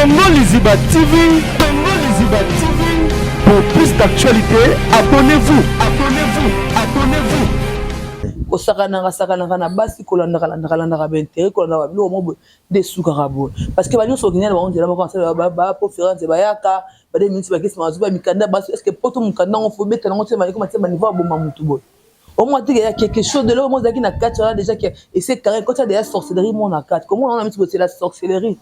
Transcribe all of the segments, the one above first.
Congo Liziba TV, Congo Liziba TV. Pour plus d'actualité, abonnez-vous, abonnez-vous, abonnez-vous. Osakana na basi kolanda bentérêt kolanda bilo mo de sukarabo parce que banyo sokinela ba ondela ba conseil ba conférence ba yaka ba de minutes ba kesi mazuba mikanda basi est-ce que poto mukanda on faut beta ngo tsema ko matema niveau bomba mutu boy au moins il y a quelque chose de là au moins qui na 4 là déjà que et c'est carré quand il y a des sorcellerie mon na 4 comment on a mis c'est la sorcellerie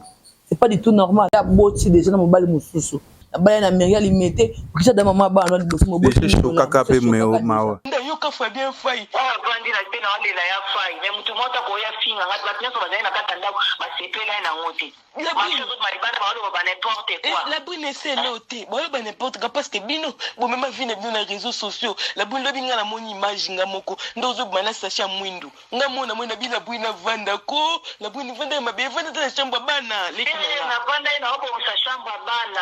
c'est pas du tout normal ya boti déjà na mobali mususu baya na meria limité kisha da mama ba no bosi mo boti choka pe mawa yo ka fa bien fai bandi na bena wale la ya fai mais mutu mota ko ya finga ngat ba pia so bazai na kata ndako ba sepela na ngote la brune maribana ba wale ba n'importe quoi la brune c'est noté ba wale ba n'importe quoi parce que bino bo même vie na bino na réseaux sociaux la brune lo binga na mon image nga moko ndozo bana sacha mwindu nga mona mona bina brune vanda ko la brune vanda ma be vanda ta chambre bana lekina na vanda ina obo sa chambre bana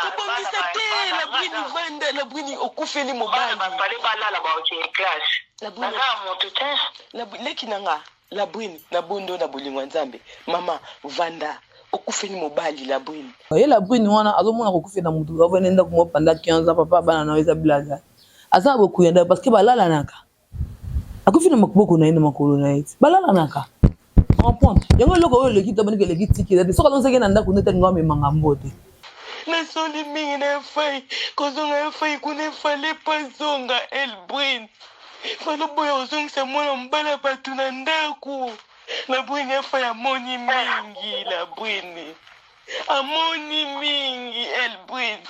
la brune vanda la brune okufeli mobali ba pale bala la ba ok clash la brune la lekinanga la brune na bondo na bolingo nzambe mama vanda okufeni mobali la brune ye la brune wana azomona kokufena mutu avenenda ko pendant 15 ans papa bana na weza blaga aza bokuyenda parce que balala naka akufina makuboko na ina makolo na iti balala naka en point yango loko oyo lekita bani ke lekiti kida so kalonse ke nanda kuneta ngome mangambote na soli mingi na fai kozonga fai kune fale pazonga el brune falo boya ozongisa mwana mbala batu na ndako la brune afa ya moni mingi la brune amoni mingi el brune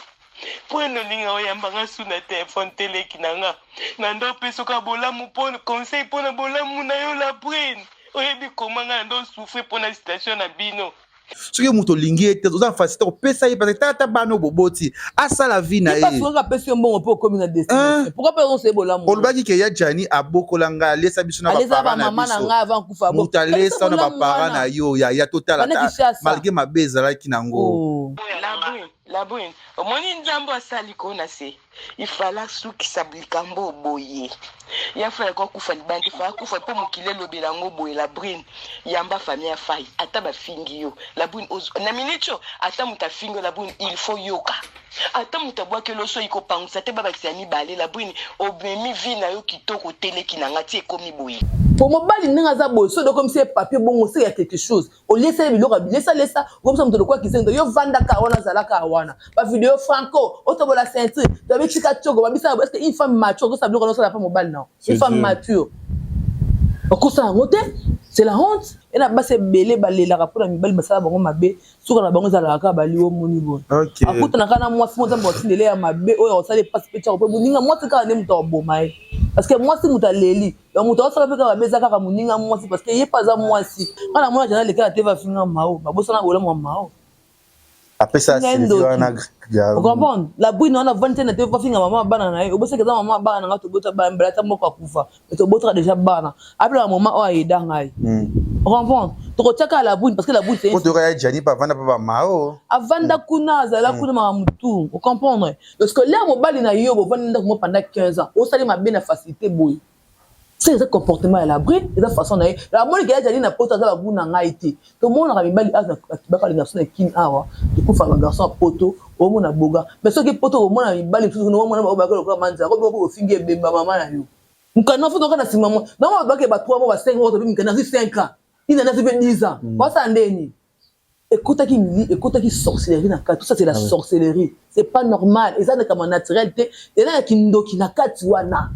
pweno ninga oyambanga suna telefone teleki nanga na ndo peso ka bolamu pona conseil pona bolamu na yo la brune oyebi komanga ndo souffrir pona situation na bino soki moto olingi ete oza facilité kopesa ye parce que tata bana boboti asala vie na ye olobaki ke ya jani abokola nga alesa biso na bapara na biso moto alesa na bapara na yo ya totala malgré mabe ezalaki nango la brune omoni nzambo asali kona se ifala sukisa blikambo boye ya fa ko kufa libandi fa kufa po mokile lobela ngo boye la brune yamba famille fai ata ba fingi yo la brune na minicho ata mutafingo la brune il faut yoka ata mutabwa ke loso iko pangisa te baba kisani bale la brune obemi vi na yo kitoko teleki na ngati ekomi boye pour mobali ninga za boye so do comme si papier bongo c'est quelque chose au laisser biloko laissa comme ça muto quoi kisendo yo vanda ka wana zalaka wana ba vidéo franco otobola ceinture doit chika chogo babisa parce que une femme mature ça biloko ça la femme mobile non une femme mature au ça ngote c'est la honte et na base belé balela rapona mibali basala bango mabe suka na bango zalaka bali wo moni bon akuta na kana mwasi mo zambo tindele ya mabe oyo osale passe picture ko buninga mwasi ka ne muto bomaye parce que mwasi muta leli ya muto osala peka babeza kaka muninga mwasi parce que ye pas za mwasi kana mwana jana leka te va finga mao babosana wala mwa mao après ça c'est on comprend la brune on a 20 ans te va finga maman bana na ye obose que za maman bana nga to bota ba mbelata moko akufa to bota déjà bana après un moment o aida ngai on comprend to kotaka la brune parce que la brune c'est to ya jani pa vanda pa mao avanda kuna zala kuna ma mutu on comprendre parce que là mobali na yo bo vanda mo pendant 15 ans o sali ma bien facilité boy c'est le comportement de la brune et la façon d'aller la moni que jani na poto za la brune na été to mona ka mibali az na ka garçon kin awa to kufa ka garçon poto o mona boga mais ce que poto o mona mibali tout no mona ba ko manza ko ko fingi bemba mama na yo mukana foto kana sima mo na mo ba ke ba 3 mois ba 5 mois to mukana 5 ans il en a fait 10 ans quoi ça ndeni écoute qui sorcellerie na tout ça c'est la sorcellerie c'est pas normal et ça n'est comme naturalité et là qui ndo qui na kati wana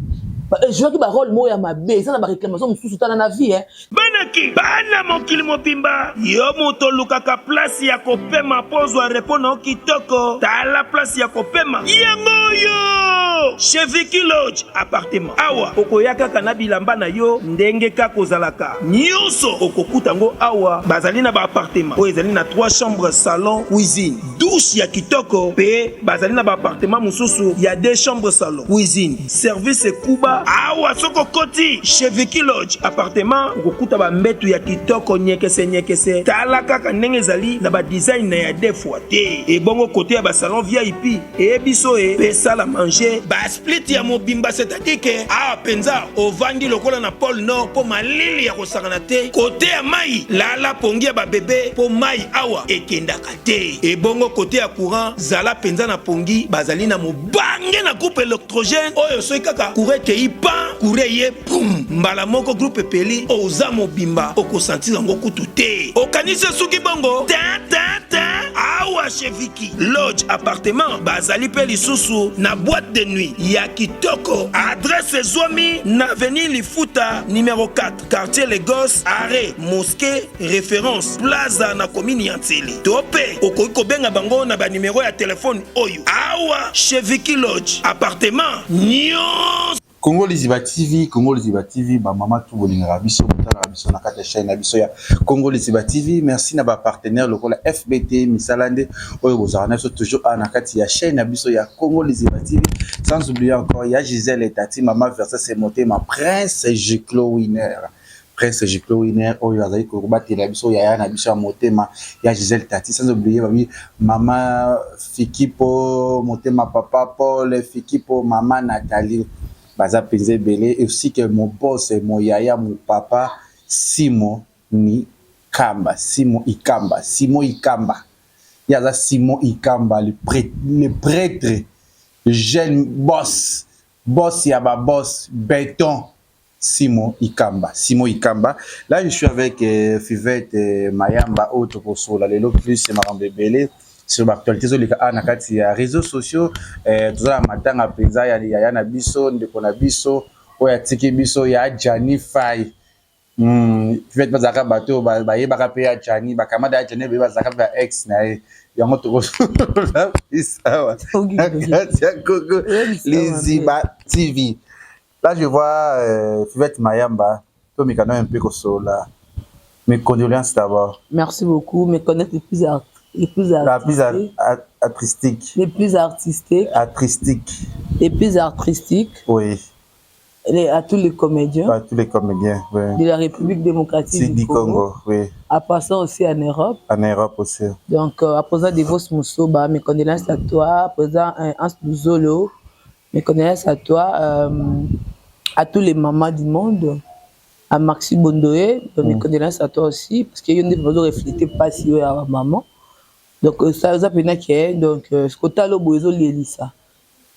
je vois que ba rôle moya mabe ça na ba réclamation mususu tana na vie hein banaki bana mokili mopimba yo moto lukaka place ya kopema pozwa repono kitoko tala place ya kopema yango yo chez Vicky Lodge appartement awa okoyaka kana bilamba na yo ndenge ka kozalaka nyonso okokutango awa bazali na ba appartement o ezali na 3 chambres salon cuisine douche ya kitoko pe bazali na ba appartement mususu ya 2 chambres salon cuisine service kuba awa soko koti chez Vicky Lodge appartement okokuta ba mbetu ya kitoko nyekese tala kaka ndenge ezali na ba design na ya 2 fois te e bongo côté ya ba salon VIP e biso e pesa la manger ba ba split ya mobimba, c'est-à-dire que a penza ovandi lokola na pôle nord po malili ya kosakana te côté ya mai lala pongi ya ba bébé po mai awa ekendaka te ebongo côté ya courant zala penza na pongi bazali na mobange na groupe électrogène oyo soki kaka courant ekei pan courant ye boum mbala moko groupe peli oza mobimba okosentir yango kutu te okanisi suki bongo awa chez Vicky Lodge appartement bazali pe lisusu na boîte de nuit ya kitoko adresse Zomi na avenue Lifuta numéro 4 quartier Lagos arrêt mosquée référence plaza na commune Yantili tope okoki kobenga bango na ba numéro ya téléphone oyo awa chez Vicky Lodge appartement nyos Congo Liziba TV, ba mama tout bolingara biso mutala biso na kata chaîne na biso ya Congo Liziba TV. Merci na ba partenaire lokola FBT Misalande oyo bozana so toujours na kati ya chaîne na biso ya Congo Liziba TV. Sans oublier encore ya Gisèle et Tati mama versa c'est monté ma Prince Giclo Winner. Prince Giclo Winner oyo azali ko batela biso ya na biso ya motema ya Gisèle Tati. Sans oublier babi mama Fikipo motema papa Paul Fikipo mama Nathalie Baza Penze Belé et aussi que mon boss et mon yaya mon papa Simon Ikamba Yaza Simon Ikamba le prêtre jeune boss yaba boss béton Simon Ikamba là je suis avec Fivette Mayamba autre pour sola le plus c'est Marambe Belé sur l'actualité sur les réseaux sociaux tout ça matanga penza ya na biso ndeko na biso oya tiki biso ya Jani Fai fait bazaka bato ba yebaka pe ya Jani bakamada ya Jani bazaka ba ex na yango to la isawa Liziba TV là je vois Fivette Mayamba to mikano un peu kosola mes condoléances d'abord. Merci beaucoup, mes connaître les plus artistiques. Oui. À tous les comédiens. Oui. De la République démocratique du Congo. Oui. À passant aussi en Europe. Aussi. Donc, à présent Devos Moussoba, mes condoléances à toi. À présent Hans Luzolo, mes condoléances à toi. À tous les mamans du monde. À Maxi Bondoé, mes condoléances à toi aussi. Parce qu'il y a une fois de refléter pas si à ma maman. Donc, ça vous a peine qu'il donc, ce côté-là, Lisa.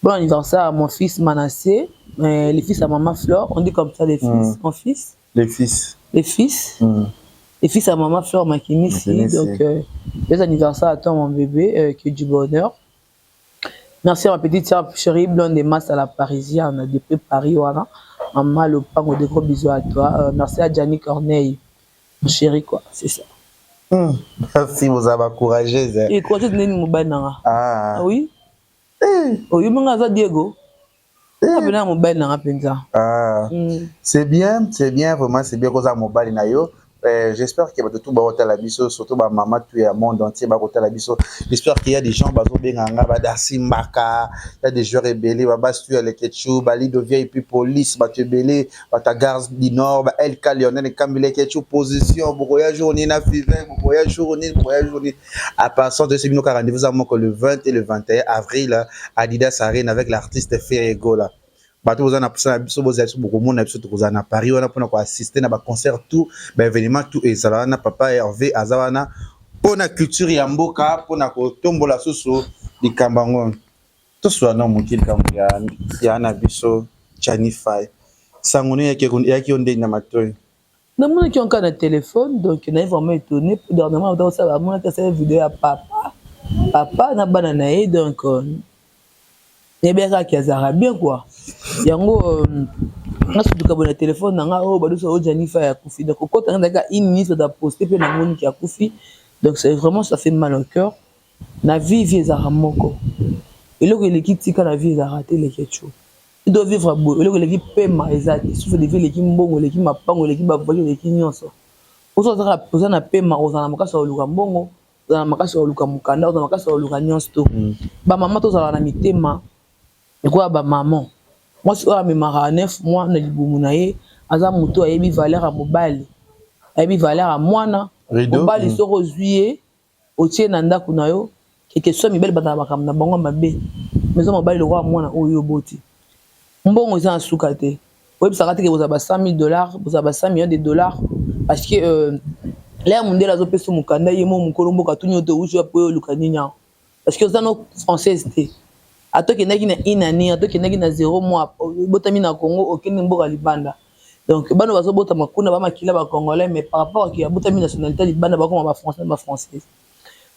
Bon anniversaire à mon fils Manassé, les fils à maman Flore, on dit comme ça les fils, mon fils. Les fils. Les fils à maman Flore Makimissi. Donc, les anniversaires à toi, mon bébé, qui est du bonheur. Merci à ma petite soeur chérie blonde des masses à la Parisienne, depuis Paris, voilà. Maman, le pango, de gros bisous à toi. Merci à Gianni Corneille, mon chéri, quoi, c'est ça. Merci, vous avez encouragé. Et quoi, tu es mon banana? Ah oui? Oui, mon Diego. C'est bien, vraiment, c'est bien que vous avez mon banana. J'espère qu'il y a tout le monde, surtout ma maman, tout le monde entier. J'espère qu'il y a des gens qui il y a des joueurs rebelles, les Ketchou, de vieille police, rebelle, garde du Nord, El Lionel, Camille Ketchou, position, journée, journée. À partir de ce minute, rendez-vous à le 20 et le 21 avril, Adidas Arena avec l'artiste Ferrego. Bato bozana pusana biso bozali beaucoup monde biso tokozana Paris wana pona ko assister na ba concert tout ba événement tout ezala na papa Hervé azawana pona culture ya mboka pona ko tombola soso likambango to swana mukili kambu ya na biso Jani Fai sangone yaki onde na matoy na mona ki onka na téléphone donc na vraiment étonné pour dernièrement dans ça mona ta cette vidéo ya papa na bana na ye donc nebeka ki azara bien quoi yango na sutuka bona téléphone nanga o baduso o Jani Fai ya kufi donc quand on a une minute de poster pe na moni ki ya kufi donc c'est vraiment ça fait mal au cœur na vie ezara moko eloko eleki tika na vie ezara te le ketcho il doit vivre beau eloko eleki pema ezati souffle de vie eleki mbongo eleki mapango eleki bavoyo eleki nyonso ozo zaka poza na pema ozana makasa oluka mbongo ozana makasa oluka mukanda ozana makasa oluka nyonso to ba mama to zala na mitema quoi ba maman moi je me mara 9 mois na libumu na ye aza muto ayebi valeur à mobali ayebi valeur à mwana mobali soko zuye otie na ndako na yo quelque soit mibali bana bakam na bango mabe maison mobali le roi mwana oyo boti mbongo eza na suka te oyebisaka te ke bozala ba $100 bozala ba $100 millions parce que là mondele azopesa mokanda ye mo mokolo mboka tuni oto ushi apo oluka ninya parce que oza no française te atokendaki na inani atokendaki na 0 mois botami na Congo okende mboka libanda donc bano bazobota makuna ba makila ba congolais mais par rapport à qui botami nationalité libanda ba koma ba français ba française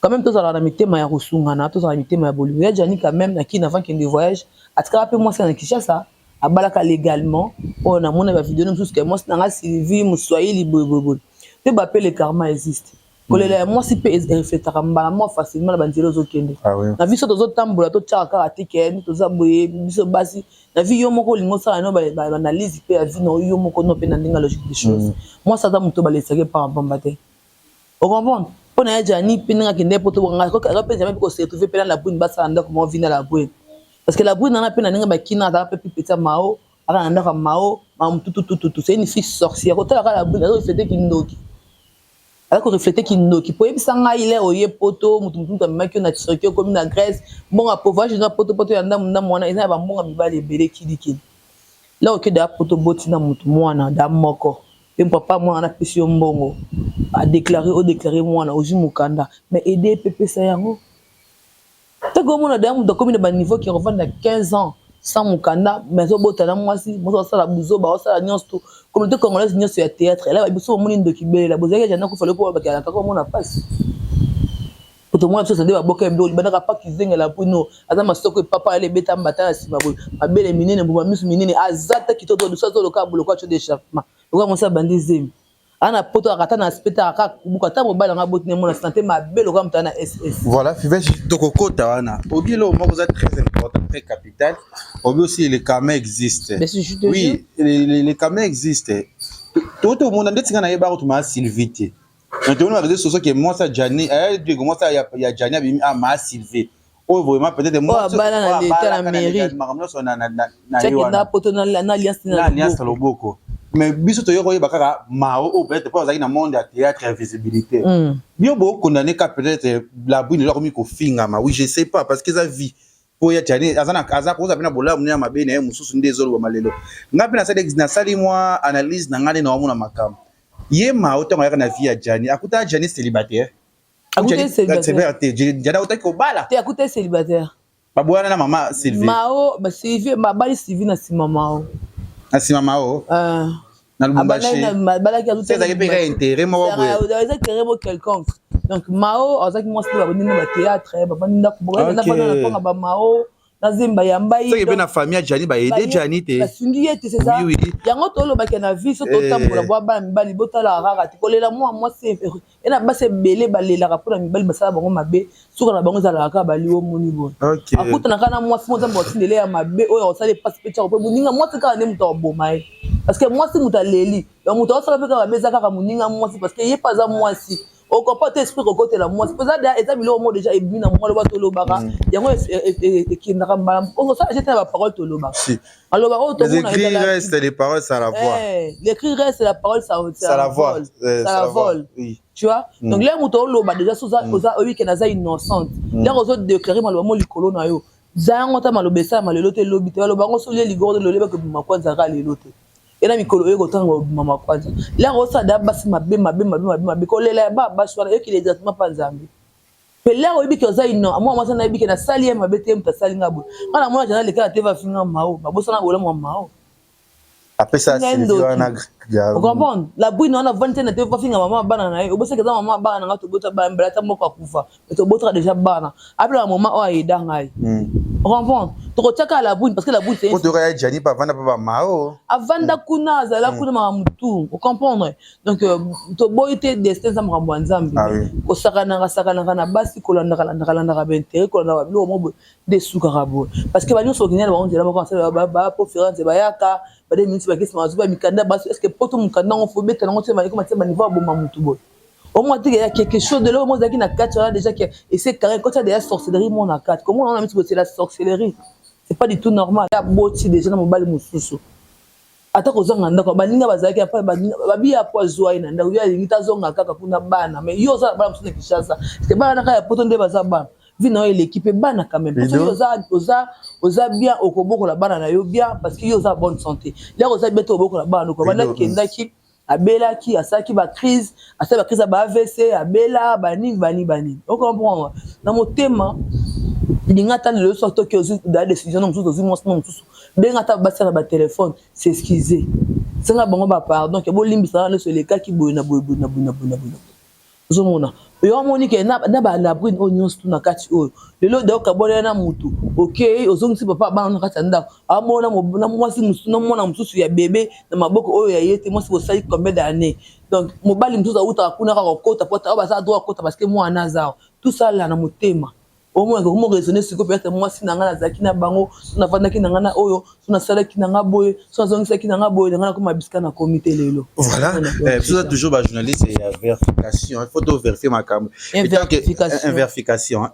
quand même tous à la mitema ya kusungana tous à la mitema ya bolingo ya jani quand même na qui avant qu'il de voyage atika pe moi c'est na Kinshasa abalaka légalement on a mona ba vidéo nous que moi c'est na Sylvie Mousswahili bobo te ba pe le karma existe kolela moi si pe reflétera mbala moi facilement na banzelo zokende na vie soto zotambola to tchaka atike to zaboye biso basi na vie yo moko lingo sa no ba analyse pe ya vie no yo moko no pe na ndinga logique des choses moi ça da muto ba lesake par bambate on comprend pour na jani pe nga kende poto nga ko ka pe jamais ko se retrouver pe la brune basa anda comment vina la brune parce que la brune na pe na ndinga ba kina ta pe pita mao aka anda ka mao ma tout c'est une fille sorcière ko ta la brune elle fait kindoki alors que refléter kindoki po yebisa nga ile oye poto mutu amaki na tsokyo comme na Grèce bon a pauvage na poto ya ndamuna mwana eza ba mbonga mibale ebele kidikidi là ok da poto boti na mutu mwana da moko et papa moi na pesi mbongo a déclarer mwana oji mukanda mais aider pepe ça yango te gomo na damu de commune ba niveau qui revend à 15 ans sans mukanda mais au botana mwasi mo ça la buzo ba ça la nyonso communauté congolaise nyonso ya théâtre là ba biso moni ndokibele la bozaki jana ko fale ko ba kala kako mona passe poto mwana so ba boka mdo libana pa kizenga la puno aza masoko papa ale beta mbata na sima bo mabele minene bo misu minene azata kitoto de so zo loka bolo kwa cho d'échappement loka mo sa bandizemi ana poto akata na spectacle aka kubuka ta mobala nga botine mona santé mabelo kwa mtana SS voilà fivesh tokokota wana obilo moko za très important très capital obi aussi les caméras existent oui les caméras existent tout le monde ndetsinga na yeba ko tuma Sylvie donc on a réseaux sociaux que moi ça Jani moi ça ya Jani abimi a ma Sylvie oh vraiment peut-être moi bala na l'état la mairie na poto na alliance loboko mais biso to yoko yeba kaka mao ou peut-être pas dans monde de théâtre et visibilité bio bo condamné ka peut-être la brune là comme ko fingama oui je sais pas parce que ça vie pour ya Jani azana kaza ko zapina bola mnya mabe na mususu ndezolo ba malelo ngapi na sade na sali moi analyse na ngane na wamuna makam ye mao to ngaka na vie ya Jani akuta Jani célibataire akuta célibataire jana utaki ko bala te akuta célibataire babwana na mama Sylvie mao ba Sylvie ba bali Sylvie na sima mao asima mao na Lubumbashi balaki azuta c'est ça intérêt moi quelconque donc mao azaki moi c'est ba bonina ba théâtre ba bonina ko na panga ba mao na zemba ya mbai c'est que na famille Jani ba aider Jani te basungi yete c'est ça yango tolo ba kana vie so to tambola bo ba mbali botala rara ti kolela moi c'est ena ba se belé balela ka pona mbali basala bango mabe suka na bango zala ka bali wo moni bo akuta na kana moi mo tambo tindele ya mabe oyo osale passe pecha ko boninga moi c'est ka ne muto bomai parce que moi c'est muta leli ya muto osala pe ka beza ka muninga moi parce que ye pas za moi si au comporte esprit au côté la moi c'est ça et bilo mo déjà ebimi na moi lo bato lo baka yango qui na kamba on ça j'étais la parole to lo baka alors ba to les écrits restent les paroles ça la voix l'écrit reste la parole ça la voix ça la vole oui tu vois donc là muto lo ba déjà ça oui que na za innocente là aux autres déclarer malo mo likolo na yo za ngota malo besa malo te lobi te lo ba ngo so le ligoro lo le ba ko makwanza ka le lote ena mikolo eko tango mama kwanza la rosa da basi mabe ko lela ba baswara yo ki exactement pas nzambi pe la oyibi ke oza ino amwa mwasa na yibi ke na sali ya mabe te mta sali ngabo kana mwana jana lekala te va finga mao babosa na bola mao après ça c'est wana on comprend la bouille na vante na te va finga mama bana na yo obosa ke za mama bana nga to bota ba mbela ta moko akufa to bota déjà bana après la maman o aida ngai on comprend to kotaka la bouille parce que la bouille c'est pour te regarder Jani pas vanda pas mao avanda kuna zala kuna mamutu on comprendre donc to boyite destin za mrambo nzambi ko sakana na basi ko landa bente ko landa bilo mo de suka rabo parce que banyo so kinela ba on dira ba conférence ba yaka ba de minutes ba kesma zuba mikanda basi est-ce que poto mukanda on faut beta ngo tsema ko matema niveau bo mamutu bo au moins il y a quelque chose de là au moins qui na 4 là déjà et c'est carré quand tu as des sorcellerie mon na 4 comment on a mis c'est la sorcellerie c'est pas du tout normal ya boti déjà na mobali mususu ata ko zonga ndako baninga bazaki apa babi ya poizwa ina ndako ya limita zonga kaka kuna bana mais yo za bana msune kishasa c'est bana kaya poto nde baza bana vie na l'équipe bana quand même parce que oza bien okoboko la bana na yo bien parce que yo oza bonne santé là oza bien okoboko la bana ko bana kendaki abelaki asaki ba crise asaki ba crise ba AVC abela bani on comprend na motema lingata le sorto que ozu da décision non ozu moi bengata basala ba téléphone c'est excuser senga bango ba pardon ke bo limbisa na so le cas ki boyina zomona yo moni ke na ba la brune onion tout na kati o lelo de ka bolela na mutu OK ozongisi papa ba na kati ndako amona na mwasi musu na mwana mususu ya bébé na maboko oyo ya yete mwasi ko sali combien d'années donc mobali mususu auta kuna ka kota pota ba za droit kota parce que moi na za tout ça là na motema au moins comment raisonner ce que peut-être moi si nanga zaki na bango na vanda ki nanga na oyo na sala ki nanga boye so zongisa ki nanga boye nanga ko mabisika na comité lelo voilà vous êtes toujours ba journaliste et vérification il faut tout vérifier ma cam invertisation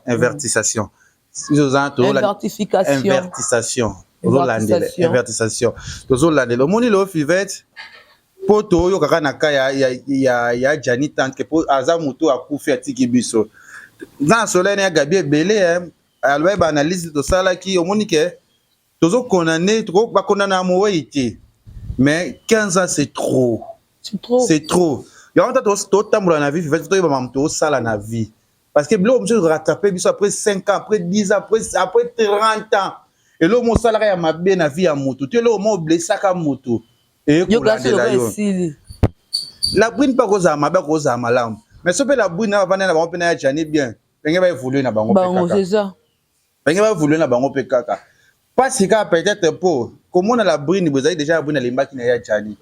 toujours moni lo fivette poto yo kaka na ka ya Jani tante que pour azamuto akufi atiki biso dans soleil ya Gabi belé alwa ba analyse de ça qui au monique toujours condamné trop ba condamné amoité mais 15 ans c'est trop il y a tout temps dans la vie fait tout ba mamto sala na vie parce que blo monsieur rattraper biso après 5 ans après 10 ans après 30 ans et là mon salaire ya mabe na vie ya moto tu là mo blessé ka moto et la brune pas cause mabe cause malamu mais ce que la brune na vana na bango na Jani bien benga ba évoluer na bango pekaka c'est ça benga ba évoluer na bango pekaka parce que peut-être pour comment la brune vous avez déjà brune limba ki na ya Jani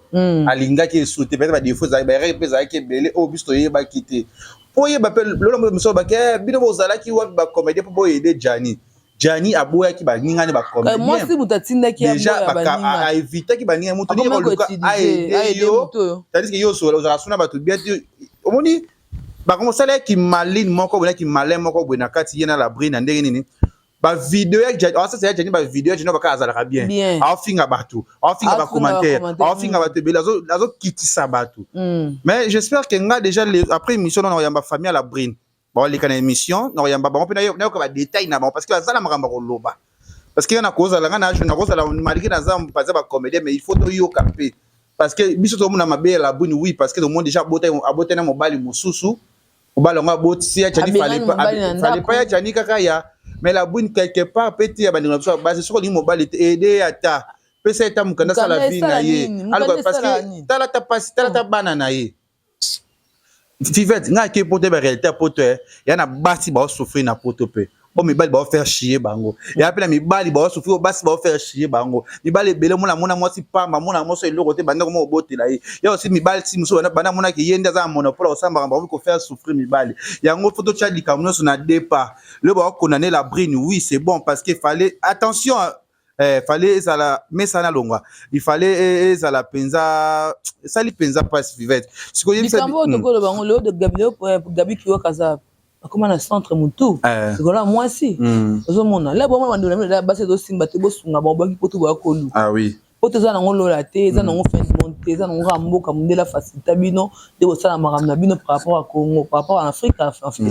alinga ki sauter peut-être ba défaut za ba repesa ki belé au bisto ye ba quitter pour ye ba pel lolo mso ba ke bino bozala ki wa ba comédie pour aider Jani aboya ki ba ninga ne ba comédie moi si mutatinda ki déjà ba éviter ki ba ninga mutu ni ba aider yo c'est-à-dire que yo so la suna ba tout bien omoni ba comme ça là qui maline moko bona qui malin moko bona kati yena la brine ndenge nini ba vidéo ya ça c'est Jani ba vidéo Jani ba ka azala bien a finga batu a finga ba commentaire a finga ba tebe lazo kitisa batu mais j'espère que nga déjà après émission on yamba famille à la brine ba les kana émission on yamba ba on peut na ko ba détail na parce que ça la makamba ko loba parce que na cause la ngana je na cause la maliki na za mpaza ba comédien mais il faut to yo camper parce que biso to mona mabe la brine oui parce que tout le monde déjà aboté na mobali mususu obalonga boti si Jani fallait pas Jani kaka ya mais la brune quelque part petit ya bandinga so base sur li mobile aider ata pesa eta mukanda sala vie na ye alors parce que tala ta banana ye Fivette nga ke pote ba réalité pote ya na basi ba souffrir na pote pe o mi bali ba faire chier bango et après mi bali ba souffrir o basi ba faire chier bango mi bali belé mona moi si pamba mona moi so le côté banda ko mo bote la ye ya aussi mi bali si muso bana mona ke yenda za monopole o samba ba ko faire souffrir mi bali ya ngo photo cha di kamuno so na départ le ba condamner la brine oui c'est bon parce qu'il fallait attention fallait ça la mais ça na longwa il fallait ça la penza ça li penza pas Fivette ce que ça ko bango le de Gabi ki okaza comment na centre mutu c'est là moi si ozomona là bon mandona la base do simba te bosunga bon ba ki poto ba ko lu ah oui poto za nango lola te za nango fin monter za nango ramboka mundela facilité bino de bosala maramna bino par rapport à Congo par rapport à Afrique en fait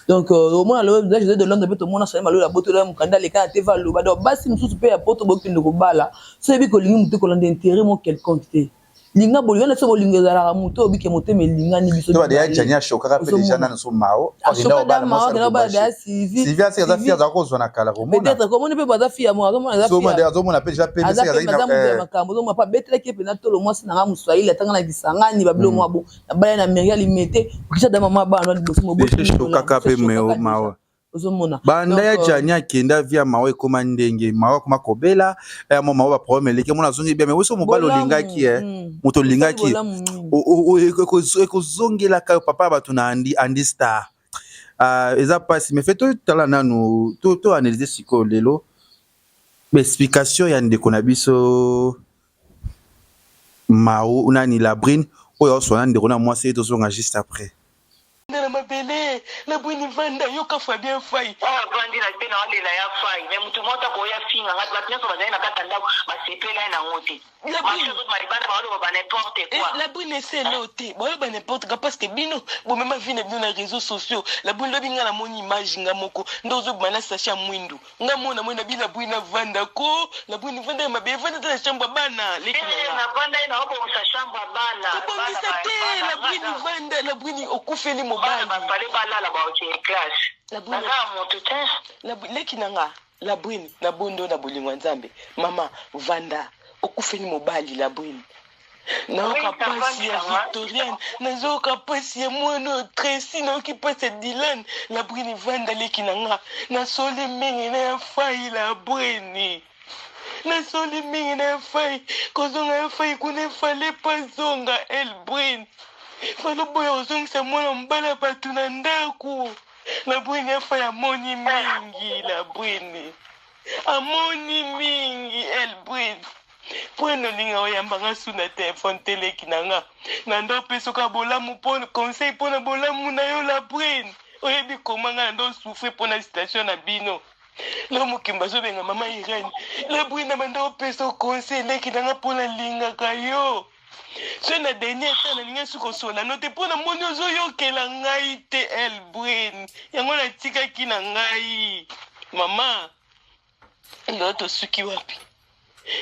donc au moins le je de Londres beto mona ça malo la boto la mukanda le kana te va lo ba do basi mususu pe ya poto bokindo ko bala so ebi ko lingi mutu ko lande intérêt mo quelconque te linga boli wana so bolinga za mutu obike mote me linga ni biso to ba de Jani a choka pe déjà na so mao na ba da Sylvia c'est za fia za ko zona kala ko mona peut-être comment ne peut pas za fia mo azomona za fia so ma de azomona pe déjà pe c'est za makambo zo pa betre ke pe na tolo mo sina nga muswahili atanga na kisangani ba bilo mo abo na bala na meria limité kisha da mama ba no boso mo boso choka ka pe mao ozomona banda ya Jani akenda via mawe koma ndenge mawe koma kobela mo mawe ba problème leke mona zongi bien mais weso mobalo lingaki moto lingaki ko zongela ka papa ba tuna andi star eza passe mais fait tout tala nanu to analyser siko lelo explication ya ndeko na biso mao unani la brine oyo sona ndeko na moi c'est to zonga juste après na mabele la bwini vanda yoka fa bien fai bandi na bena wale la ya fai mais mutu mota ko ya finga ngat la tnya so bazana kata ndako basepela na ngote la bwini maribana ba ba n'importe quoi la bwini c'est noté ba n'importe quoi parce que bino bo même vina bino na réseaux sociaux la bwini lobi nga na moni image nga moko ndozo bana sacha mwindu nga mona mona bila bwini vanda ko la bwini vanda mabe vanda ta chamba bana leki na vanda ina obo sa chamba bana la bwini vanda la bwini okufeli mobali ba pale bala la ba o classe la bwini la leki nanga la bwini na bondo na bolingwa nzambe mama vanda okufeli mobali la bwini naoka pasi ya Victorienne nazoka pasi ya mwana Tracy naoki pasi ya Dylan la bwini vanda leki nanga na sole mingi na ya fai la bwini na sole mingi na ya fai kozonga ya fai kuna fale pazonga el bwini falo boya ozongisa mwana mbala batu na ndako la bwini ya fai amoni mingi la bwini amoni mingi el bwini Pweno linga oyamba nga suna telefone teleki nanga nando peso ka bolamu pona conseil pona bolamu na yo la bwene oyebi komanga ndo souffrir pona situation na bino lo mukimba zo benga mama Irene la bwene mando peso conseil leki nanga pona linga kayo so na dernier temps na linga suko sola note pona moni ozo yokela ngai te el bwene yango na tika kina ngai mama ndo suki wapi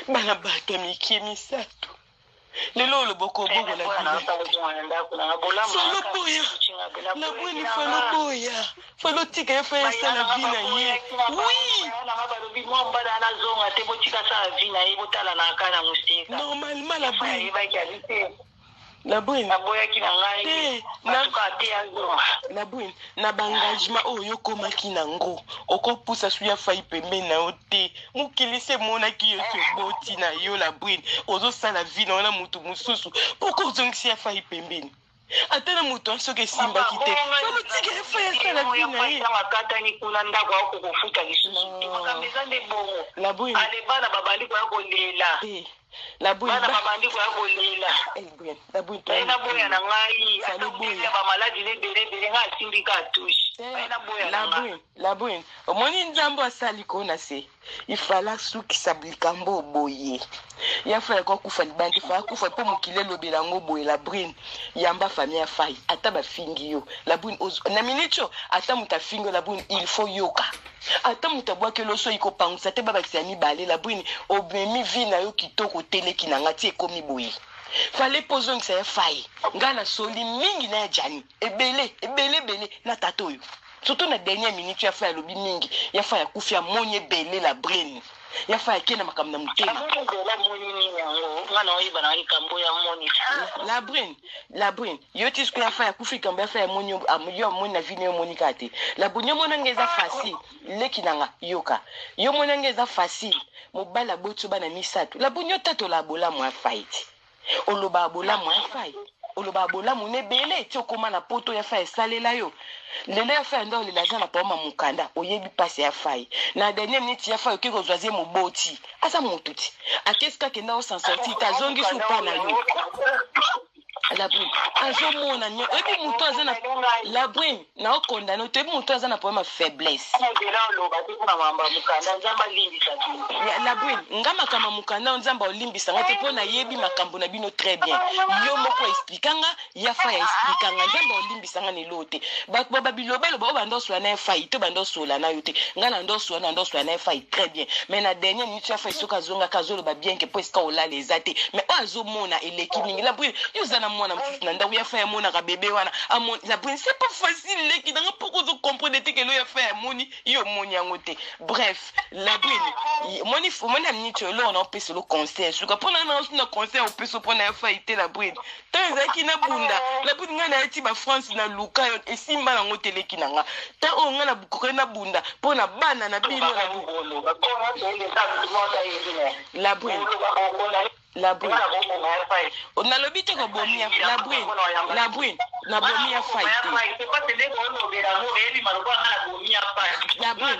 bana bato miki misato lelo loboko bogo la bina falo boya la bwini falo boya falo tika ya fa yasa la bina ye oui normalement la bwini la bwini la bwini na bangagement oyo komaki nango okopusa suya fai pembe na ote mukilise mona ki yo soboti na yo la bwini ozo sala vie na ona mutu mususu poko zongisi ya fai pembeni atana mutu asoke simba kite solo tika ya fai sala vie na ye makata ni kuna ndako ako kufuta lisusu makameza nde bongo la bwini ale bana babandi kwa kolela la bwini bana babandi kwa kolela la bwini na boya na ngai atakuya ba maladi le bele nga sindika tushi na boya la bwini omoni nzambo asali kona se ifala sukisa blikambo boye ya fa ko kufa libandi fa kufa po mukile lobela ngo boye la bwini yamba famille ya fai ata ba fingi yo la bwini na minicho ata mutafingo la bwini il faut yoka ata mutabwa ke loso iko pangisa te baba kisani bale la bwini obemi vina yo kitoko teleki na ngati ekomi boye fale pozong sa fai ngana soli mingi na jani ebele na tatoyo surtout na dernière minute ya fa lobi mingi ya fa ya kufia monye bele la brain ya fa kena makamna mutema la brain yo tisku ya fa ya kufika mba fa ya monyo amuyo mona vine moni kate la bunyo mona ngeza facile leki nanga yoka yo mona ngeza facile mobala botso bana misatu la bunyo tato la bola mwa fight oloba bola mwa fight oloba bola mune bele ti okoma na poto ya fa esalela yo lelo ya fa ndo lelaza na poma mukanda oyebi pasi ya fa na dernière minute ya fa yo kiko zwazie moboti asa mututi akeska kenda o sans sortir ta zongi supa na yo la bwini azomona nyo ebi mutu aza na la bwini na okondana oto ebi mutu aza na problème faiblesse la bwini nga makambo mukanda nzamba olimbisanga te mpo nayebi makambo na bino très bien yo moko explikanga ya fa ya explikanga nzamba olimbisanga nelo te babilobelo bao bandosola na efai to bandosola na yo te nga na ndosola na efai très bien mais na dernière minute ya fa isoka azongaka azoloba bien ke po esika olala eza te mais oyo azomona eleki mingi la bwini yo oza na mwana mosusu na ndako ya fa ya mona ka bebe wana la bwini c'est pas facile leki nanga poko zo comprendre te ke lo ya fa ya moni yo moni yango te bref la bwini moni minute lo na opesa lo conseil suka pona na conseil opesa pona ya fa ite la bwini ta ezaki na bunda la bwini nga na yati ba France na luka yo esimba nango te leki nanga ta o nga na bukore na bunda pona bana na bino la bwini la bwini nalobi te kobomia la bwini na bomia fight la bwini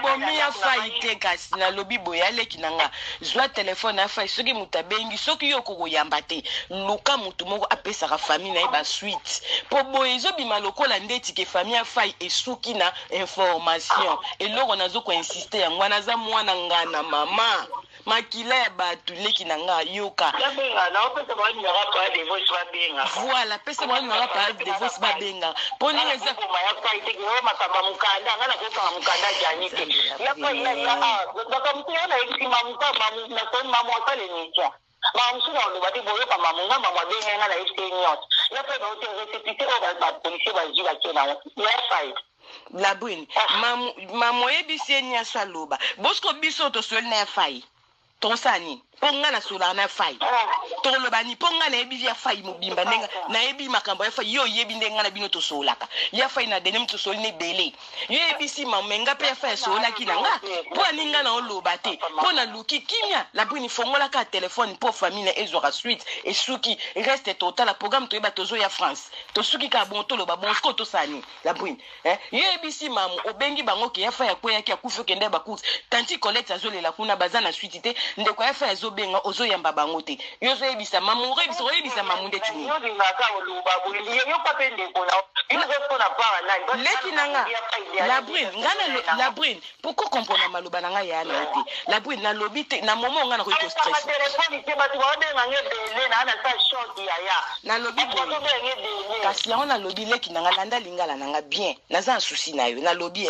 nabomi ya fai te kasi na lobi boya leki nanga zwa telefone ya fai soki muta bengi soki yo kokoyamba te luka mutu moko apesaka famille na ye ba suite po boye ezobima lokola ndeti ke famille ya fai esuki na information eloko nazo ko insister yango naza mwana ngana mama makila ya batu leki nanga yoka voilà pesa mwa ngara pa de voice ba benga poni eza la brune mamu ebisi nyasa loba bosko biso to sol na fai tonsani ponga na sula na fai to lo bani ponga na ebi ya fai mobimba nenga na ebi makambo ya fai yo yebi ndenga na bino to solaka ya fai na denem to sol ne bele yo ebi si mamenga pe ya fai sola kinanga po aninga na oloba te po na luki kimia la brune fongola ka téléphone pour famille na ezora suite et suki reste total la programme to eba tozo ya France to suki ka bon to lo ba bon sko to sani la brune yo ebi si mamu obengi bango ke ya fai ya kwa ya ki akufu kende ba course tanti Colette azolela kuna bazana suite te ndeko ya fai benga ozo yamba bango te yo zo ebisa mamu ebisa mamu de tuni leki nanga la brune pourquoi comprendre maloba nanga ya na te la brune na lobi te na moment nga na ko stress na lobi kasi yango na lobi leki nanga landa lingala nanga bien naza souci na yo na lobi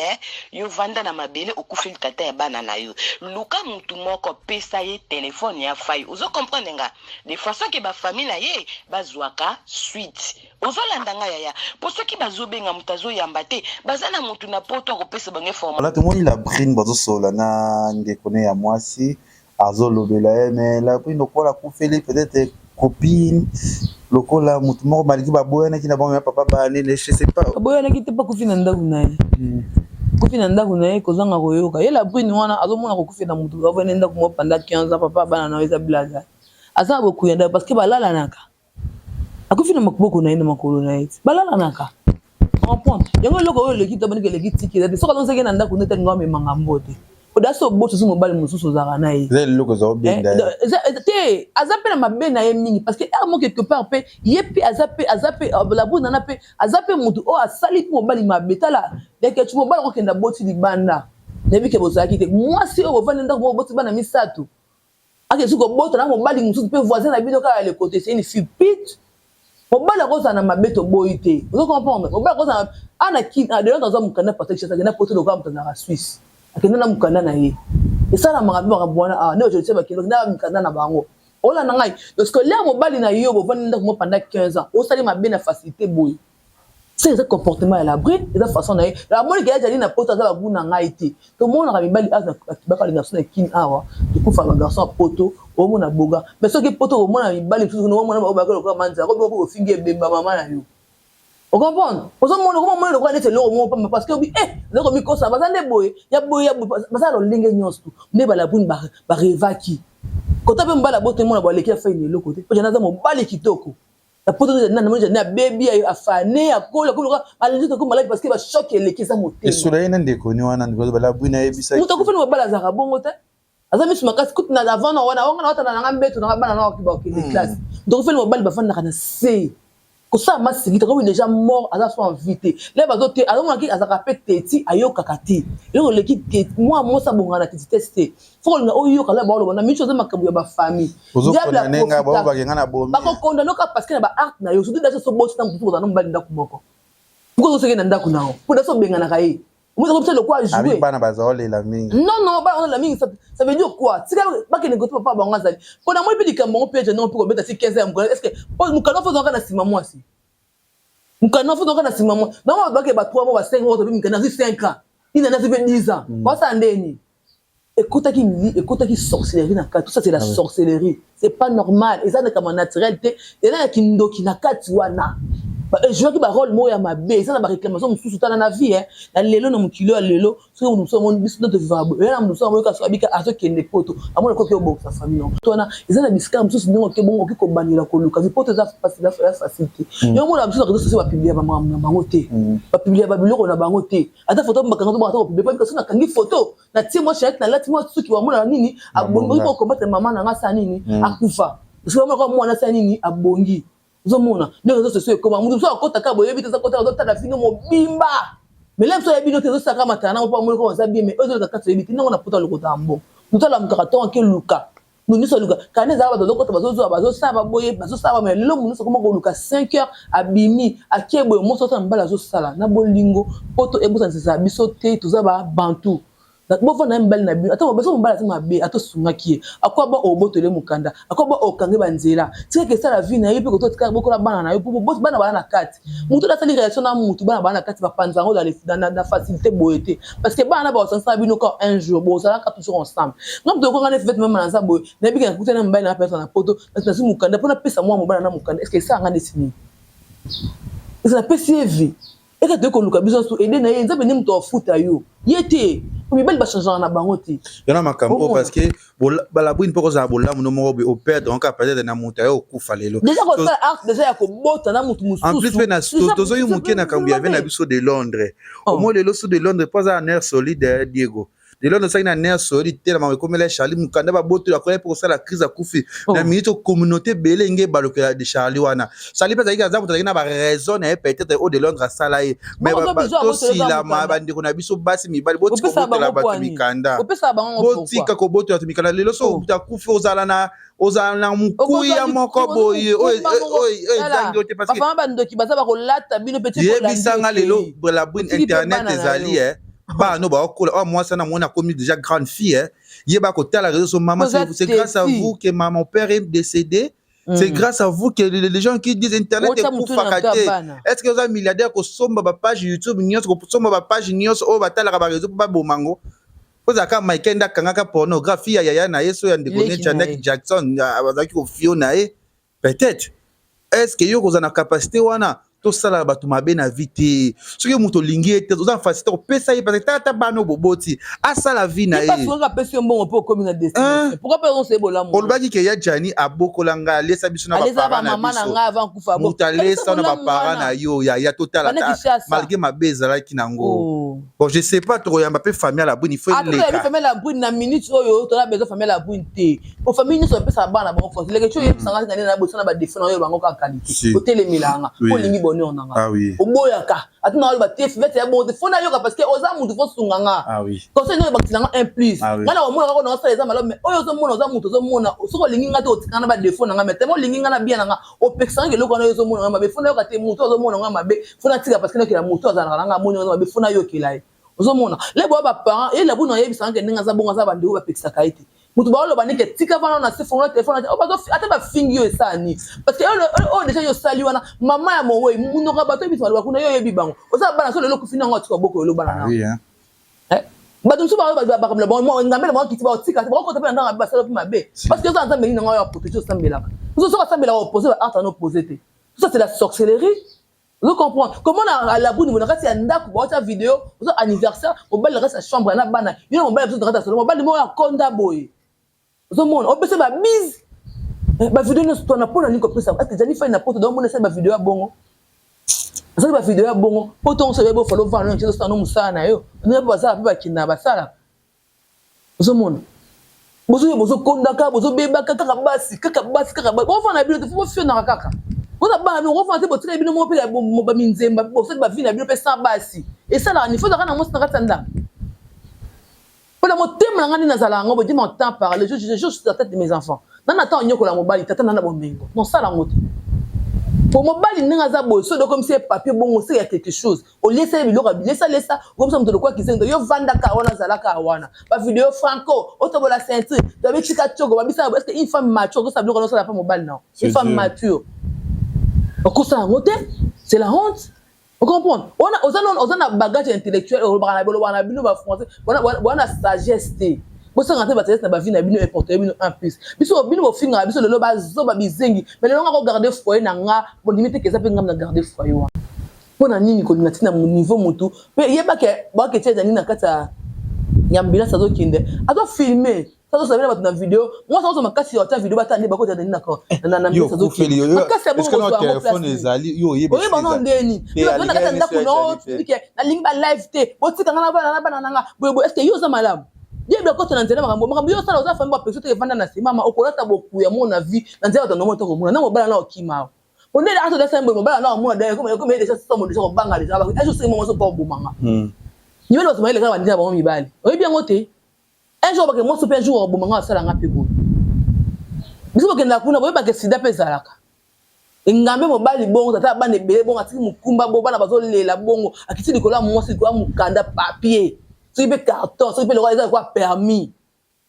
yo vanda na mabele okufeli tata ya bana na yo luka mutu moko pesa ye téléphone ya fai ozo comprendre nga de façon que ba famille na ye bazwaka suite ozo landanga yaya pour ceux qui bazobenga mutazo yamba te bazana mutu na poto ko pesa bange forme là tout le monde il a brine bazo sola na ndekone ya mwasi azo lobela mais la brine lokola kufeli peut-être copine lokola mutu moko maliki baboyana kina bango papa bane je sais pas baboyana kite pa kufina ndaku naye kufina ndaku naye kozanga koyoka ye la brine wana azomona ko kufina mutu avene ndaku mo pendant 15 ans papa bana na eza blaga aza bokuya ndaku parce que balala naka akufina makuboko naye na makolo naye balala naka en point yango loko oyo leki tabani ke leki tiki de soka lonse ke na ndaku nete ngwa me mangambo te odaso boto su mobile mususu zaka naye ze loko zo benda te azape na mabe na ye mingi parce que mo quelque part pe yepi azape la brune na pe azape mutu o asali mobile mabe tala dès que tu mobile ko kenda boti di banda nebi ke bozaki te moi si o vanda ndako boti bana misato ake suko bota na mobile mususu pe voisin na bido ka le côté c'est une fille pite mobile ko za na mabe to boite vous comprenez mobile ko za ana ki de dans mukanda protection ça na poto do ka mutana na Suisse akenda na mukanda na ye esala magabi bakabwana ne je sais ba kilo na mukanda na bango ola na ngai parce que là mobile na yo bo vanda ndako pendant 15 ans o sali mabe na facilité boy c'est ce comportement à la bride et la façon na la moni ke ajali na poto za babu na ngai te to mona ka mibali aza baka le garçon kin awa to kufa ba garçon poto o mona boga mais ce que poto o mona mibali tout no mona ba ka ko manza ko bo finge bemba mama na yo o comprendre o so mona ko mona ko nete lo mo parce que bi loko mi ko sa bazande boy ya bazalo linge nyonso ne ba la brune ba revaki ko tape mbala bote mona ba leki fa ni loko te po jana za mo bali kitoko la poto na mona na baby ayo afane akola ko alinzi to ko malade parce que ba choque leki sa moté et sola ina ndekoni wana ngo la brune ebisa muto ko fena bala za bongo te azami suma kasi kut na avant na wana wata na ngambeto na bana na ko ba ki classe donc fena bala ba fana kana se ko sa masigita ko déjà mort aza so invité les bazote azomona ki azaka peteti ayoka kati yo leki moi sa bongana ti tester faut nga oyo kala ba lo na micho za makambo ya ba famille diable nenga ba ba ngana bombi ba ko condamner ka parce que na ba art na yo surtout dans ce boss na mpuko na mbali ndako moko puko so na ndako nao pour ça bengana kai moi comme ça le quoi jouer avec bana bazole la mingi non ba on la mingi ça veut dire quoi si ba ke negote papa ba ngazali pour na moi pe dikambo pe je non pour mettre 15 ans est-ce que mukano faut donc na sima moi si mukano faut donc na sima moi non ba ke ba 3 mois ba 5 mois mukano 5 ans il en a fait 10 ans ba ça ndeni écoute qui sorcellerie na tout ça c'est la sorcellerie c'est pas normal et ça n'est comme naturel et là qui ndo qui na kati wana je vois que ba rôle moya mabe ça na ba réclamation mususu tana na vie hein na lelo na mukilo ya lelo so nous sommes biso de vivre et là nous sommes ka so abika azo kende poto amona ko ke bo sa famille non tona ils na bisika mususu ndingo ke bongo ke ko banira ko luka poto za facilité yo mona mususu ka so ba publier ba mama bango te ba publier ba biloko na bango te ata photo bakanga to ba publier pas parce que na kangi photo na ti moi chat na lati moi suki wa mona nini abongi ko combattre maman na ngasa nini akufa parce que moi mwana sa nini abongi zomona les réseaux sociaux comment mutu so akota ka boyebi teza kota do tala fino mobimba mais là so yebi no tezo saka matana pa mo ko za bien mais ozo ka yebi tinongo na puta lokota mbo mutala mkaraton ke luka nous so luka kaneza ba do kota bazo saba boye bazo saba mais lelo mutu so ko luka 5 heures abimi akebo mo so mbala zo sala na bolingo poto ebosa nsa biso te toza ba bantu bo na mbali na bino atako beso mbala tima be ato sunga kie akwa ba obotole mukanda akwa ba okange banzela c'est que ça la vie na yepe ko to tika bokola bana na yo po bana bana na kati mutu la tali réaction na mutu bana na kati ba panzango dans facilité boyeté parce que bana ba osansa bino ko un jour bo sala ka toujours ensemble ngam to ko ngane fait même na za boy na bika kutana mbali na personne na poto na si mukanda pona pesa moi mobala na mukanda est-ce que ça ngane sini c'est la PCV et que de ko luka biso so aider na ye nzabe ni mutu ofuta yo yete mais belle ba changer na bango ti yana makambo parce que la brune poko za bola muno mo au perdre donc peut-être na muta yo kufa lelo déjà ko ça art déjà ya ko bota na mutu mususu en plus na tozo yo muke na kambi avait na biso de Londres au moins le loso de Londres pas un air solide Diego de Londres ça na air solide tellement comme les Charlie mukanda ba boto la connaît pour ça la crise a kufi na minute communauté belenge baloka de Charlie wana Charlie pas za mutu na ba raison na peut-être au de Londres ça là mais ba si la mabandi ko na biso basi mibali boti ko boto la ba mikanda boti ka ko boto la mikanda lelo so ta kufi ozala mukuya moko boye dango te parce que papa bandoki baza ba ko lata bino petit ko la bisanga lelo la brune internet ezali bah non bah moi ça n'a moi commis déjà grande fille il ba côté la réseau maman c'est grâce à vous que mon père est décédé c'est grâce à vous que les gens qui disent internet est pour fakater est-ce que vous avez milliardaire ko somba ba page YouTube nyos ko somba ba page nyos o batala ba réseau ba bomango vous aka Maikenda kangaka pornographie ya na yeso ya ndekone Janet Jackson bazaki ko Fiona peut-être est-ce que yo ko na capacité wana to sala batu mabe na vite soki muto lingi ete oza facilité ko pesa ye parce que tata bano boboti asala vie na ye pas souvent pesa mbongo po komi na destination pourquoi pas on se bola mo olbaki ke ya Jani abokola nga lesa biso na ba parents na biso nga avant kufa bo mutalesa na ba parents na yo ya total malgré ma bezala ki nango bon je sais pas to yamba pe famille la brune il faut les la famille la brune na minute oyo to la besoin famille la brune te o famille ni so pesa bana bango force leke cho yebisanga ngani na boso na ba défendre yo bango ka qualité hôtel milanga po lingi ah oui oboyaka atuna ba tf vete ya bon fona yoka parce que oza mutu fo sunganga ah oui comme ça no bakilanga un plus ngana o mona ko na sala ezama mais oyo zo mona oza mutu zo mona soko lingi ngate otikana ba défaut nanga mais tellement lingi ngana bien nanga o pexanga loko na yo zo mona mabe fona yoka te mutu zo mona ngama mabe fona tika parce que no kila mutu azana nanga mona mabe fona yokela zo mona le bo ba parents et la buna yebisanga ninga za bonga za ba ndeko ba pexaka ite mutu ba lo banike tika vana na se fona téléphone o ba zo ata ba fingi yo esani parce que o déjà yo sali wana mama ya mowe muno ka bato biso ba kuna yo yebi bango o za bana so le lokufina ngo tika boko lo bana na oui hein ba dum so ba comme le bon mo ngamela mo kiti ba tika ba ko tapena ndanga ba sala pi mabe parce que ça nzambe ni ngo ya protection sambela so so sambela opposé ba art en opposé te ça c'est la sorcellerie. Vous comprenez comment on a la boune, on a raté un ndaku, on a une vidéo, on a un anniversaire, on va le reste à chambre, on a bana, il y a un bel épisode de raté, on va le mot à Konda boy. Tout le monde, on peut se faire mise. Ma vidéo ne se tourne pas, on a une compris ça. Est-ce que Jennifer n'a pas de don, on essaie ma vidéo à bon. Ça ma vidéo à bon. Pourtant on se veut follow voir, on cherche un homme ça na yo. On n'a pas ça, pas qui n'a pas ça. Tout le monde. Bozo Konda ka, bozo beba kaka basi. On va na vidéo, faut faire na kaka. On a pas on va faire votre très bien mon père mon ba minzemba pour cette ba vie na bien pe sans basi et ça là il faut dans mo na tanda pour le mot thème ngani na zala ngo dit mon temps parler je sur la tête de mes enfants na attend nyoko la mobali tata na bomengo non ça la ngote pour mobali ninga za boy so comme si papier bon c'est quelque chose au lieu ça biloko laisse comme ça me de quoi qui yo vanda ka wana zala ka wana ba vidéo franco otobo la ceinture de chika chogo ba bisa est-ce que une femme mature ça biloko ça la femme mobile non une femme mature. C'est la honte. Vous comprenez? On a bagage intellectuel, on a français, on a sagesse. bosa ngate ba test na ba vie na bino et porter bino en plus biso bino finga biso lelo ba zo ba bizengi mais lelo nga ko garder foyer na nga bon limite que ça peut ngam na garder foyer wa pona nini ko ngati na niveau mutu pe yeba ke ba ke tsheza nini na kata nyambila sazo kinde ato filmer sazo sabela ba na vidéo moi sazo makasi ya ta vidéo ba ta ndi ba ko tsheza nini na ko na mbila sazo kinde makasi ya bongo ko téléphone ezali yo yeba oui ba non ndeni yo na kata ndako no tike na linga live te botika ngana bana nga boy est-ce que yo za malamu yeba ko tona nzela makambo yo sala oza famille ba peso te vanda na sima ma okolata boku ya mona vie na nzela to no moto ko mona na mobala na okima on est là à ce moment mobala na mona d'ailleurs comme déjà ça mo déjà banga déjà ba est-ce que mo so pa bomanga ni wele osoma ile kama ndija ba mibali oyi bien ngote un jour ba ke mo so pe un jour bomanga sala nga pe bo biso ba ke na kuna boyi ba ke sida pe zalaka ngambe mobali bongo tata bana ebele bongo atiki mukumba bo bana bazolela bongo akiti likola mwasi kwa mukanda papier so ibe carton so ibe le roi quoi permis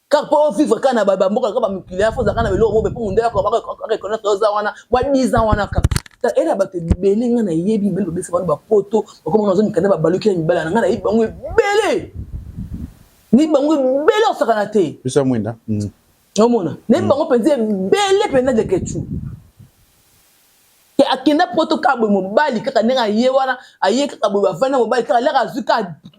car pour vivre kana baba mboka ka ba mukile afo zakana belo mo be pour ndela ko ba reconnaître oza wana wa 10 ans wana ka ta era ba te bele ngana yebi belo bese bana ba poto ko mo nazo mikanda ba baluki ya mibala ngana yebi bango bele ni bango bele osakana te bisa mwinda omona ne bango penze bele pena de ketu ke akenda poto kabwe mobali kaka nenga ye wana aye kaka bwe bafana mobali kaka leka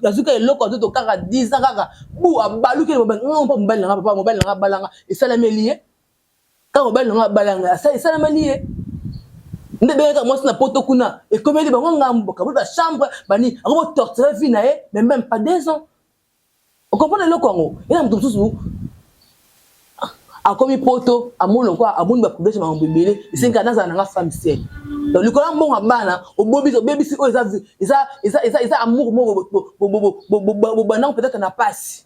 azuka eloko to kaka 10 ans kaka bu abaluki mobali ngompa mobali nga papa mobali nga balanga esalameliye kaka mobali nga balanga esalameliye nde beka mwasi na poto kuna e komedi bango ngambo kabwe ba chambre bani ako torturer vie na ye mais même pas 2 ans on comprend le kongo ina mtu msusu akomi poto amono kwa abuni ba publish ma mbembele isenga naza na nga femme ciel donc likola mbonga bana obebisi o eza amour mo bana peut-être na passe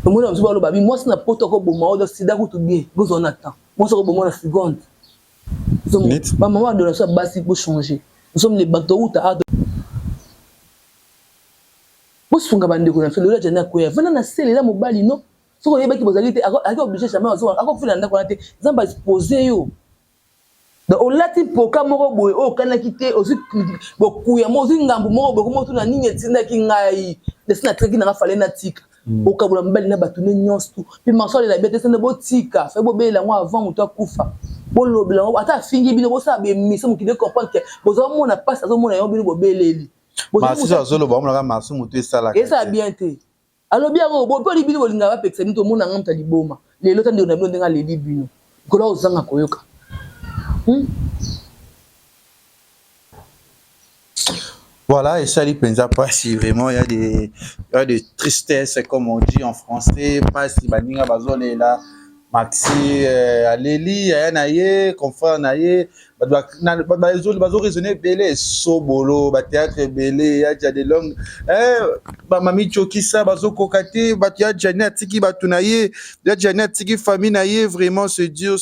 omona msuba lo babi moi na poto ko boma o sida ko to bien gozo na temps moi so ko boma na seconde ma maman de la so basi pour changer nous sommes les bateaux à bosunga bandeko na felo la jana ko ya vana na sele la mobali no soko yeba ki bozali te ako obligé jamais azo ako fila ndako na te zamba exposer yo donc on lati poka moko boye o kana kite ozi bokuya mo ozi ngambu moko boye ko tuna nini etinda ki ngai desina treki na fale na tika o kabula mbali na batune nyonso puis mansole la bete sene botika fe bobela ngo avant muto akufa bolobela ngo ata fingi bino bosa be mise mu kide comprendre que bozo mona passe azo mona yo bino bobeleli Masi ça zolo ba mona masu muto esala et ça bien te alors bien go bo libino bolinga ba peksa mito mona ngamta liboma lelo tande na bino ndenga leli bino kola ozanga koyoka Voilà, et ça, les pensa pas si vraiment il y a des tristesses, comme on dit en français, pas si baninga bazole est là, Maxi, Aléli, Ayanaye, confrère Naye, bazo raisonner belé, sobolo, théâtre belé, il y a des langues, mami Chokisa, bazo kokate, il y a Janet Tiki Batunaye, il y a Janet Tiki famille Naye, vraiment c'est dur,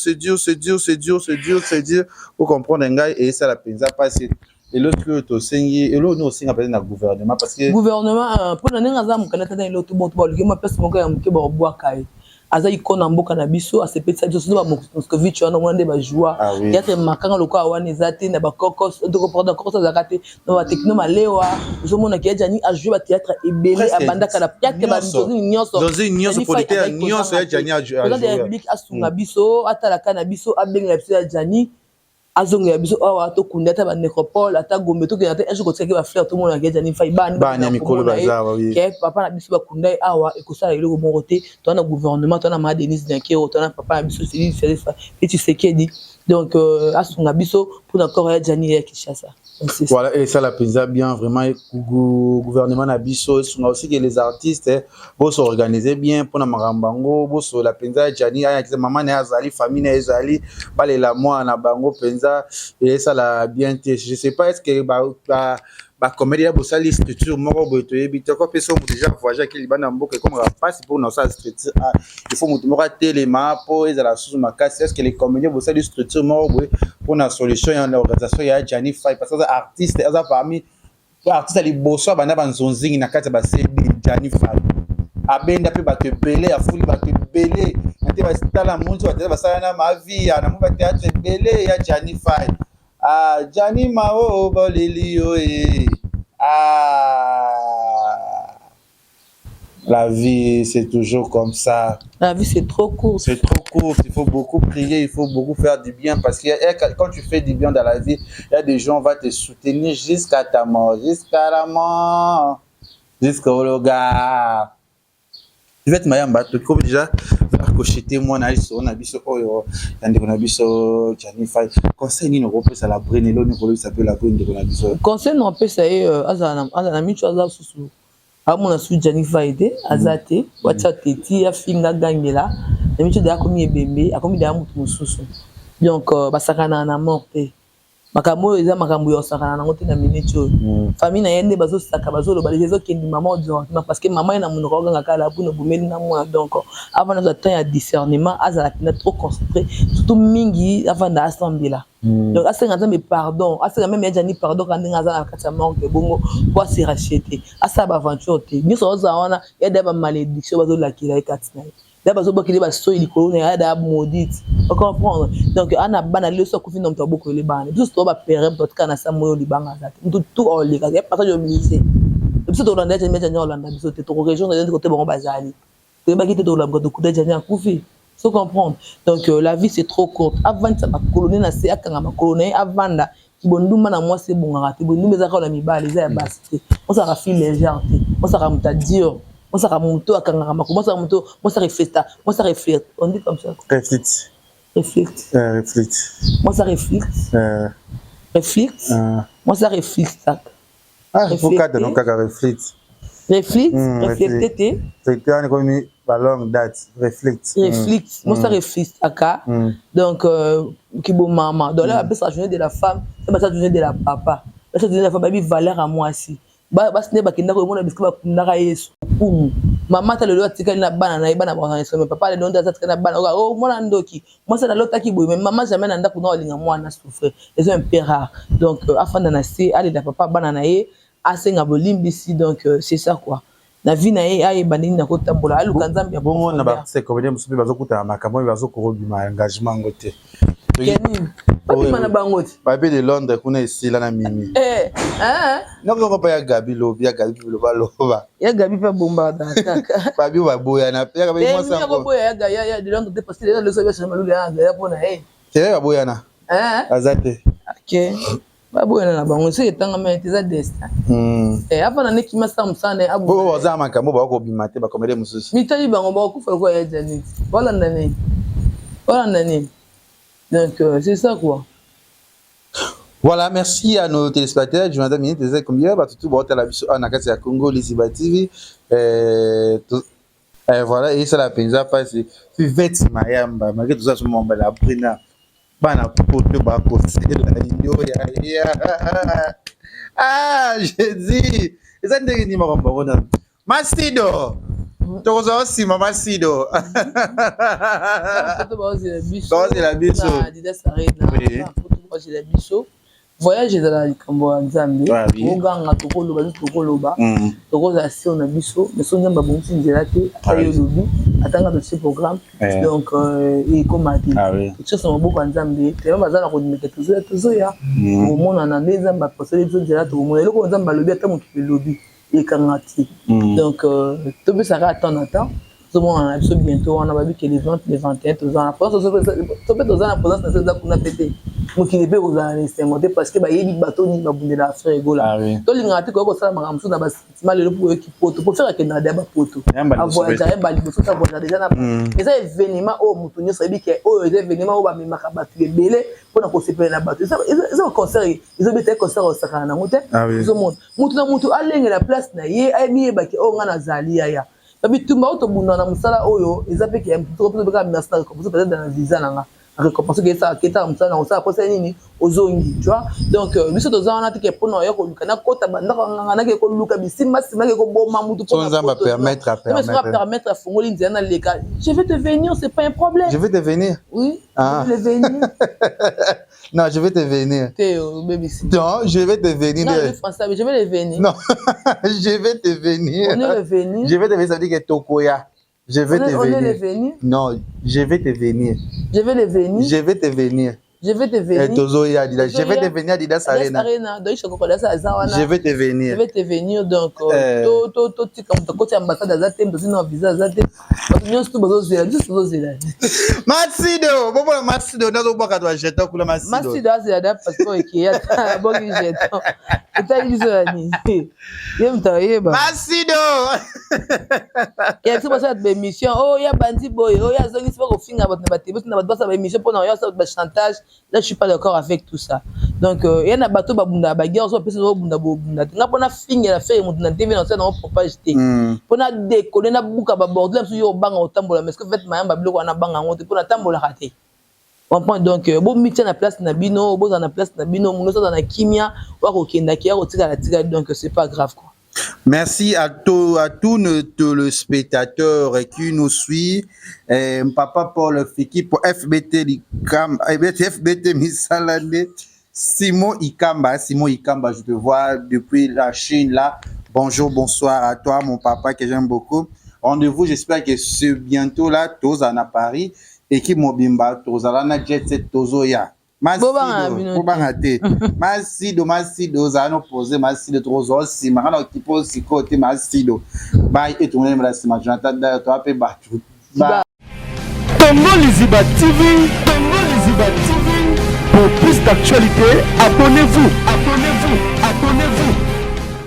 vous comprenez, et ça la pensa pas si. Et l'autre que tu sais, et l'autre nous aussi appelle le gouvernement parce que gouvernement pour nous n'enga zamu kana tata l'autre bon to le ma pesa moko ya mke ba boa kai aza ikona mboka na biso asepetsa biso ba Moscovitch wana mwana ba joie ya te makanga loko awana ezate na ba kokos de reporter kokos za kate na ba techno malewa zo mona ki jani a jouer ba théâtre ebele abanda kana piate ba nyonso dans une nyonso politique nyonso ya jani a jouer la république asunga biso atala kana biso abenga biso ya jani azonga biso awa to kundata ba necropole ata gombe to kena te ejo ko tseke ba frère to mona ke jani fai bani mikolo bazawa oui ke papa na biso ba kundai awa e ko sala ile go morote to na gouvernement to na ma Denise Dinkero to na papa na biso Céline Ferreira et tu sais qui dit donc asunga biso pour encore ya jani ya Kinshasa. Voilà, et ça la pensa bien vraiment gouvernement na biso sunga aussi que les artistes vont s'organiser bien pour na marambango bo so la pensa jani ya maman na azali famille na ezali bale la moi na bango pensa et ça la bien je sais pas est-ce que ba comédie ya bosali structure moko boye to yebite ko peso mu déjà voyager ki libana mboka comme la passe pour na ça structure il faut mutu moko telema po ezala sous makasi est-ce que les comédiens bosali structure moko boye pour na solution ya l'organisation ya Jani Fai parce que artiste aza parmi artiste ali boso bana banzonzingi na kati ba CD Jani Fai abenda pe bato belé afuli bato belé ate ba stala munzu ba sala na ma vie na mo ba théâtre belé ya Jani Fai Jani Mao bolelio La vie, c'est toujours comme ça. La vie, c'est trop court. C'est trop court. Il faut beaucoup prier, il faut beaucoup faire du bien. Parce que quand tu fais du bien dans la vie, il y a des gens qui vont te soutenir jusqu'à ta mort. Jusqu'à la mort. Jusqu'au regard. Tu vas te marier en bateau. Comme déjà, cocheter moi, on a biso, on a biso, conseil ni nous repose à la brune, et l'autre nous s'appelle la brune, on a biso. Conseil non peut ça y est, azana micho azal susu. Amona su Jani Faide, azate, wacha teti, ya finga gangela, na micho da komi ebembe, akomi da mutu mususu. Donc basakana na morte. Makambo eza makambo yo sakana na ngote na minute yo. Famille na yende bazo saka bazo lo balezo kendi maman directement parce que maman ina mun roganga kala pour no bumeli na moi donc avant de temps ya discernement azala pina trop concentré surtout mingi avant da assemblée. Donc asenga nzambe pardon, asenga même ya Jani pardon quand nga za na kata morte bongo pour se racheter. Asa ba aventure te. Ni so za wana ya da ba malédiction bazo la kila ekatina. Là bazo bokili ba so ilikolo na da maudite. On comprendre. Donc ana bana le so ko fi nom to bokolo le bana. Juste to ba pere to kana sa moyo libanga zate. Tout on les gars, pas yo misé. Biso to randa tena tena Hollande biso te to région de côté bon bazali. To ba kite to la ko kuda janya kufi. So comprendre. Donc la vie c'est trop courte. Avant ça ba colonie na se akanga ma colonie avanda ki bonduma na moi c'est bon ngati. Bonduma za ka na mibali za ya basi. On ça rafile légèreté. On ça ramuta dur. Moi ça remonte à Kangarama, moi ça remonte, moi ça réfléchit, moi ça réfléchit, on dit comme ça. Réfléchit. Réfléchit. Réfléchit. Moi ça réfléchit. Réfléchit. Moi ça réfléchit. Ah, il faut qu'à donc qu'à réfléchit. Réfléchit, réfléchit. Réfléchit, on est comme la longue date. Réfléchit. Réfléchit. Moi ça réfléchit à cas. Donc qui bon maman. Donc là, la journée de la femme, c'est la journée de la papa. La journée de la femme, elle valeur à moi aussi. Basi ne bakenda ko mona biska bakunda Yesu kumu mama ta lelo atika na bana na bana ba na papa le donda atika na bana o mona ndoki moi ça na lota ki boy mais maman jamais na ndako na olinga mwana souffre ils sont un peu rare donc afanda na si ali da papa bana na ye asenga bolimbisi donc c'est ça quoi la vie na ye ay banini na ko tambola alu kanzambi ya bongo na ba c'est comme musubi bazokuta makambo bazoko ma engagement ngote Kenny papi mana bangoti papi de Londres kuna isila na mimi noko papa ya Gabi lobi loba ya Gabi pa bombada kaka papi ba boya na pia ba mo sa ko boya ya de Londres parce que le so ya malulu ya pona c'est ba boya na azate OK ba boya na bango c'est tanga mais c'est destin avant na ki masa musane abu bo za makambo ba ko bimate ba komede mususu mitali bango ba ko fa ko ya Jani voilà nani donc c'est ça quoi. Voilà, merci à nos téléspectateurs. Jonathan Minute, c'est combien bah tout bon la biso en Akati à Congo Liziba TV. Voilà, et ça la penza pas c'est vêt mayamba malgré tout ça sur mon la brina. Bana pote ba ko c'est la yo ya. Ah, j'ai dit. Et ça ndenge ni makomba kona. Masido. Tokoza aussi mama Sido. C'est la biso. C'est la biso. Voyage dans la Likambo Nzambe. Oganga tokoloba tokoloba. Tokoza si on a biso, mais son nyamba bonti nzelate ayo lobi atanga de ce programme. Donc et comme a dit. Tout ça maboko Nzambe. Te bazana ko dimeka tuzo ya. Au mona na nzamba posele biso nzelate au mona eloko Nzamba lobi ata mutu lobi. Et Kangati. Donc, tout le monde attend. Tout le monde a bientôt, on a vu que les 20, les 21, tout le monde a présence. Tout le monde a présence dans cette qu'on a pété. Donc, il est bien aux années, parce que il y a des bateaux qui ont été là, frère Ego là. Tout le monde a dit que ça m'a ramené dans le bâtiment, le pour équipe poteau, pour faire que dans des poteaux. Avoir déjà un bali, il faut savoir déjà. Et ça événement au Moutonio, ça veut dire que au événement au Bami Makabatu est belé pour nous conserver la bateau. Ils ont concert, ils ont été concert au Sakana Mountain. Ils ont monté. Mouton allé la place na ye, ay mi baki o ngana zali ya. Babi tumba auto bunda na musala oyo, ezapé ki trop peu de merci na comme ça peut-être dans la visa nanga. Récompense que ça keta musala na ça posa nini ozongi, tu vois. Donc biso tozana tike pona yo ko lukana kota banda ngana ke ko luka bisimba simba ke ko boma mutu pour permettre à fongoli nzana leka. Je vais te venir, c'est pas un problème. Je vais te venir. Oui. Je vais venir. Non, je vais te venir. Non, je vais te venir. Non, le français, je vais le venir. Non, je vais te venir. On est le venir. Je vais te venir, ça veut dire que Tokoya. Je vais te venir. On est le venir. Non, je vais te venir. Je vais le venir. Je vais te venir. Je vais te venir. Je vais te venir Adidas Arena. Donc, je vais te venir. Je vais te venir. Donc, côté ambassade, visa, Matsido, bobo Matsido, nazo boka to jeton kula Matsido. Matsido azida passeport qui ya boki jeton. Etali ni. Yemta yeba. Matsido. Et c'est pour ça que mission oh ya bandi boy, oh ya zongi pas ko finga bot na baté, na bato ba mission pour na ya ça ba chantage. Là je suis pas d'accord avec tout ça. Donc ya na bato ba bunda ba guerre so pesa so bunda bo bunda. Nga pona finga la faire na TV na ça na propage té. Pona décoller na buka ba bordel so yo banga otambola mais que fait mayamba biloko wana banga ngote pona tambola raté. On prend donc bon mixer na place na bino, bon na place na bino, muno so na kimia, wa ko kenda ki ya ko tika la tika donc c'est pas grave quoi. Merci à tous nos téléspectateurs qui nous suivent. Papa Paul Fiki pour FBT Misalande. Simon Ikamba, je te vois depuis la Chine là. Bonjour, bonsoir à toi, mon papa que j'aime beaucoup. Rendez-vous, j'espère que c'est bientôt là, tous à Paris. Équipe Mobimba, tous à la Jet Set Tozoya. Masido, zano posé, Masido, Trozo, si, Marano qui pose si côté Masido. Bye, et tourner la sima, Jonathan, toi, pe battu. Congo Liziba TV, pour plus d'actualité, abonnez-vous.